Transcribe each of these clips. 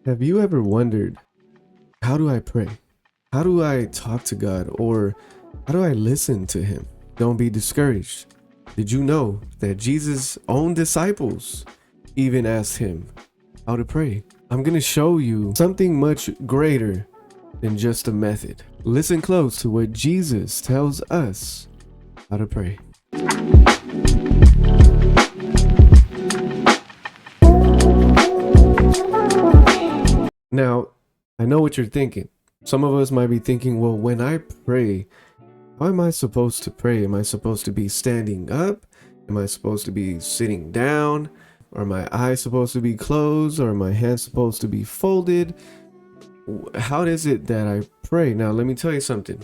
Have you ever wondered, how do I pray? How do I talk to God? Or how do I listen to Him? Don't be discouraged. Did you know that Jesus' own disciples even asked Him how to pray? I'm going to show you something much greater than just a method. Listen close to what Jesus tells us how to pray. Now, I know what you're thinking. Some of us might be thinking, well, when I pray, how am I supposed to pray? Am I supposed to be standing up? Am I supposed to be sitting down? Are my eyes supposed to be closed? Or are my hands supposed to be folded? How is it that I pray? Now, let me tell you something.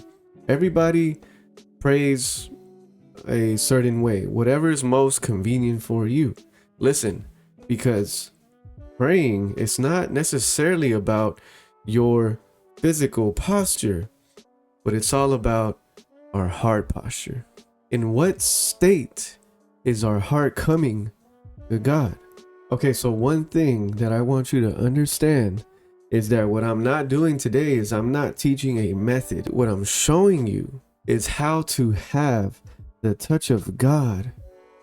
Everybody prays a certain way, whatever is most convenient for you. Listen, because praying is not necessarily about your physical posture, but it's all about our heart posture. In what state is our heart coming to God? Okay, so one thing that I want you to understand is that what I'm not doing today is I'm not teaching a method. What I'm showing you is how to have the touch of God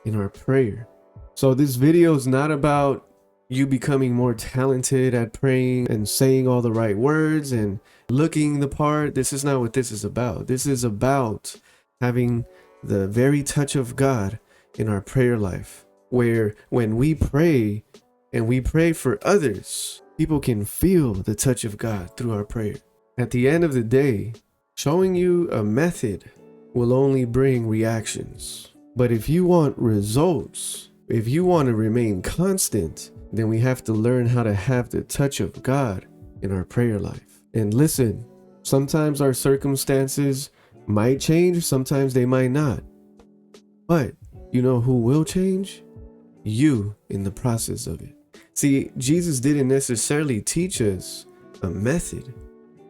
in our prayer. So this video is not about you becoming more talented at praying and saying all the right words and looking the part. This is not what this is about. This is about having the very touch of God in our prayer life, where when we pray and we pray for others, people can feel the touch of God through our prayer. At the end of the day, showing you a method will only bring reactions. But if you want results, if you want to remain constant, then we have to learn how to have the touch of God in our prayer life. And listen, sometimes our circumstances might change, sometimes they might not. But you know who will change? You in the process of it. See, Jesus didn't necessarily teach us a method.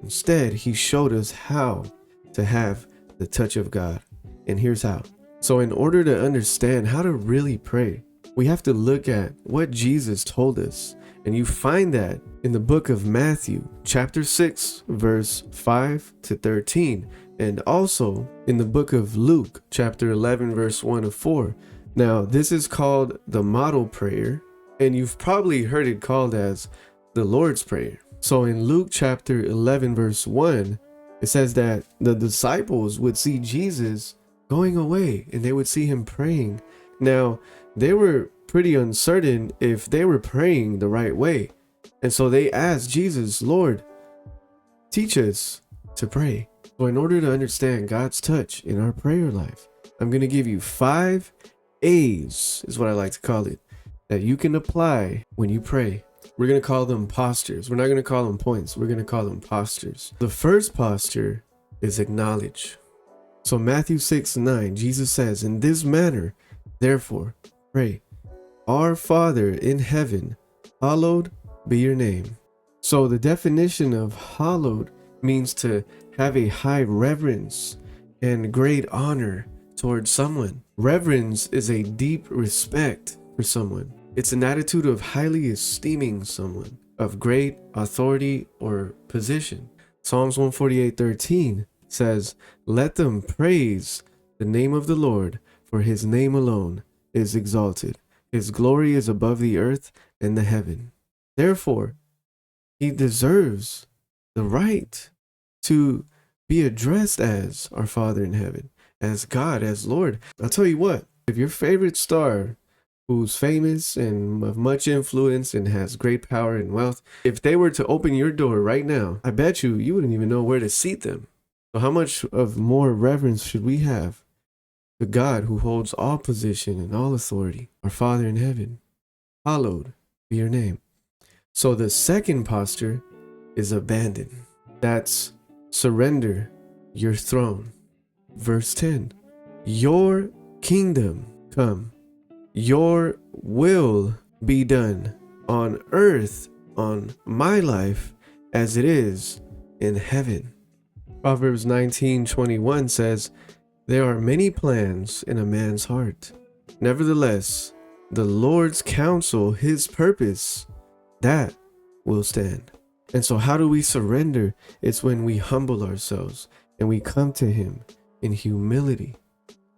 Instead, He showed us how to have the touch of God. And here's how. So in order to understand how to really pray, we have to look at what Jesus told us. And you find that in the book of Matthew, chapter 6, verse 5 to 13. And also in the book of Luke, chapter 11, verse 1 to 4. Now, this is called the model prayer. And you've probably heard it called as the Lord's Prayer. So in Luke chapter 11, verse 1, it says that the disciples would see Jesus going away and they would see Him praying. Now, they were pretty uncertain if they were praying the right way. And so they asked Jesus, Lord, teach us to pray. So in order to understand God's touch in our prayer life, I'm going to give you 5 A's, is what I like to call it, that you can apply when you pray. We're going to call them postures. We're not going to call them points. We're going to call them postures. The first posture is acknowledge. So Matthew 6:9, Jesus says, in this manner, therefore, pray, Our Father in heaven, hallowed be your name. So the definition of hallowed means to have a high reverence and great honor towards someone. Reverence is a deep respect for someone. It's an attitude of highly esteeming someone of great authority or position. Psalms 148:13 says, let them praise the name of the Lord, for His name alone is exalted. His glory is above the earth and the heaven. Therefore, He deserves the right to be addressed as our Father in heaven, as God, as Lord. I'll tell you what, if your favorite star who's famous and of much influence and has great power and wealth, if they were to open your door right now, I bet you wouldn't even know where to seat them. So how much of more reverence should we have to God who holds all position and all authority, our Father in heaven? Hallowed be your name. So the second posture is abandon. That's surrender your throne. Verse 10, your kingdom come, your will be done on earth, on my life, as it is in heaven. Proverbs 19:21 says, there are many plans in a man's heart. Nevertheless, the Lord's counsel, His purpose, that will stand. And so how do we surrender? It's when we humble ourselves and we come to him in humility,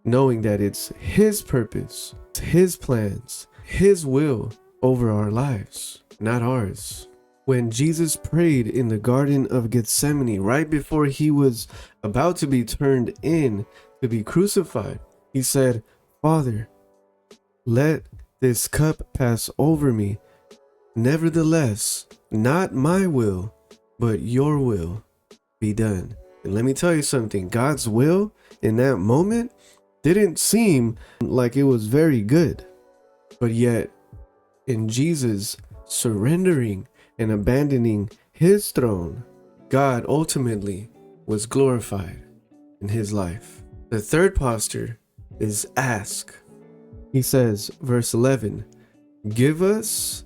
knowing that it's his purpose, his plans, his will over our lives, not ours. When Jesus prayed in the Garden of Gethsemane, right before he was about to be turned in to be crucified, he said, "Father, let this cup pass over me. Nevertheless, not my will, but your will be done." And let me tell you something, God's will in that moment didn't seem like it was very good. But yet, in Jesus surrendering and abandoning his throne, God ultimately was glorified in his life. The third posture is ask. He says, verse 11, "Give us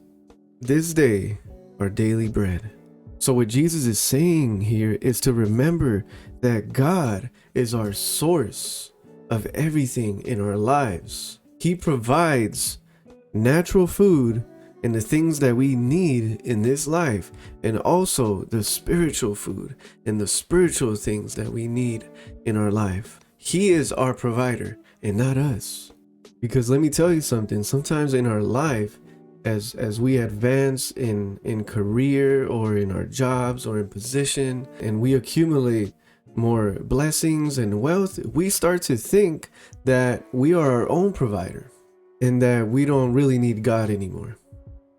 this day our daily bread." So what Jesus is saying here is to remember that God is our source of everything in our lives. He provides natural food and the things that we need in this life, and also the spiritual food and the spiritual things that we need in our life. He is our provider and not us. Because let me tell you something, sometimes in our life, as we advance in career or in our jobs or in position, and we accumulate more blessings and wealth, we start to think that we are our own provider and that we don't really need God anymore.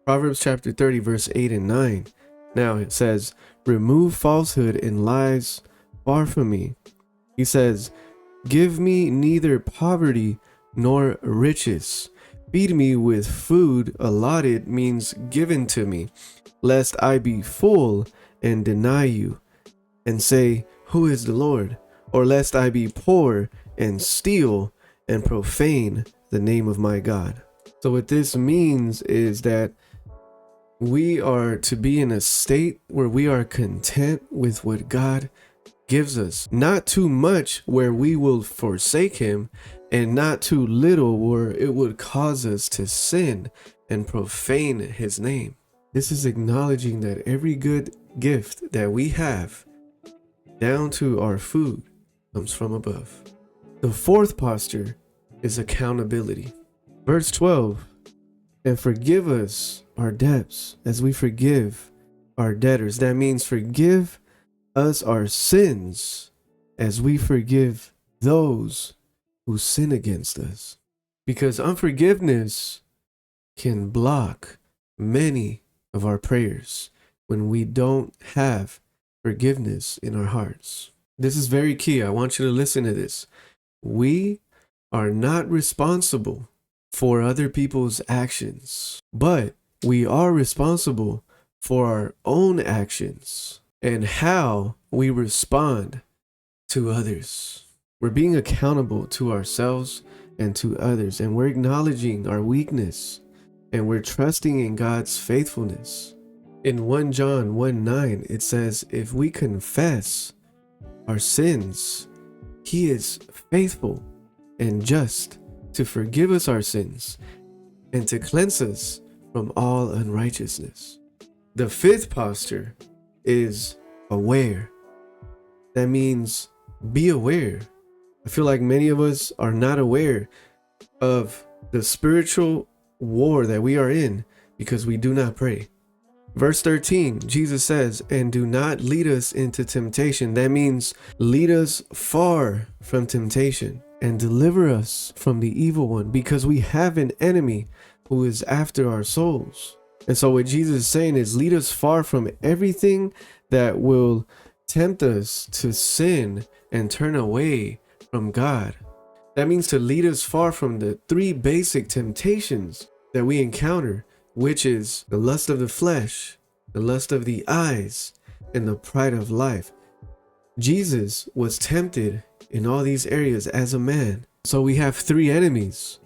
Proverbs chapter 30 verse 8 and 9. Now it says, "Remove falsehood and lies far from me." He says, "Give me neither poverty nor riches. Feed me with food allotted," means given to me, "lest I be full and deny you and say, who is the Lord? Or lest I be poor and steal and profane the name of my God." So what this means is that we are to be in a state where we are content with what God gives us. Not too much where we will forsake him, and not too little where it would cause us to sin and profane his name. This is acknowledging that every good gift that we have, down to our food, comes from above. The fourth posture is accountability. Verse 12, "And forgive us our debts as we forgive our debtors." That means forgive us our sins as we forgive those who sin against us. Because unforgiveness can block many of our prayers when we don't have forgiveness in our hearts. This is very key. I want you to listen to this. We are not responsible for other people's actions, but we are responsible for our own actions and how we respond to others. We're being accountable to ourselves and to others, and we're acknowledging our weakness, and we're trusting in God's faithfulness. In 1 John 1:9, it says, "If we confess our sins, he is faithful and just to forgive us our sins and to cleanse us from all unrighteousness." The fifth posture is aware. That means be aware. I feel like many of us are not aware of the spiritual war that we are in because we do not pray. Verse 13, Jesus says, "And do not lead us into temptation." That means lead us far from temptation and deliver us from the evil one, because we have an enemy who is after our souls. And so what Jesus is saying is lead us far from everything that will tempt us to sin and turn away from God. That means to lead us far from the three basic temptations that we encounter, which is the lust of the flesh, the lust of the eyes, and the pride of life. Jesus was tempted in all these areas as a man. So we have three enemies: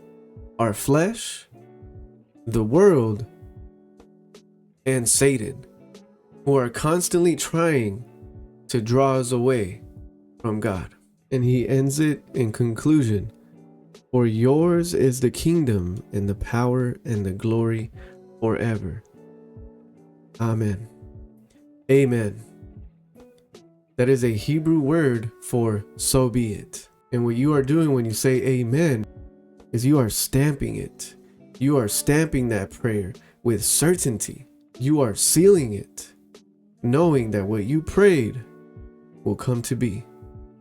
our flesh, the world, and Satan, who are constantly trying to draw us away from God. And he ends it in conclusion: "For yours is the kingdom and the power and the glory forever. Amen." Amen. That is a Hebrew word for so be it. And what you are doing when you say amen is you are stamping it. You are stamping that prayer with certainty. You are sealing it, knowing that what you prayed will come to be.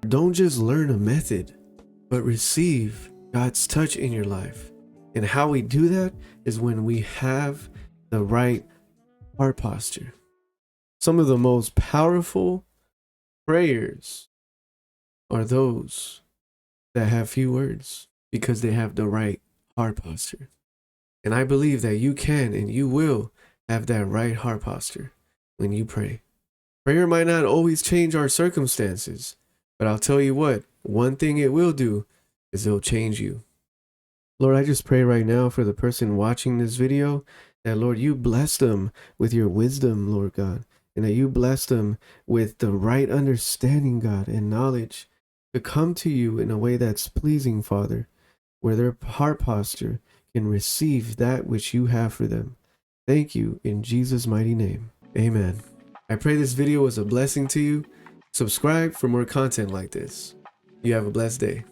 Don't just learn a method, but receive God's touch in your life. And how we do that is when we have the right heart posture. Some of the most powerful prayers are those that have few words because they have the right heart posture. And I believe that you can and you will have that right heart posture when you pray. Prayer might not always change our circumstances, but I'll tell you what, one thing it will do is it'll change you. Lord, I just pray right now for the person watching this video that, Lord, you bless them with your wisdom, Lord God, and that you bless them with the right understanding, God, and knowledge to come to you in a way that's pleasing, Father, where their heart posture can receive that which you have for them. Thank you in Jesus' mighty name. Amen. I pray this video was a blessing to you. Subscribe for more content like this. You have a blessed day.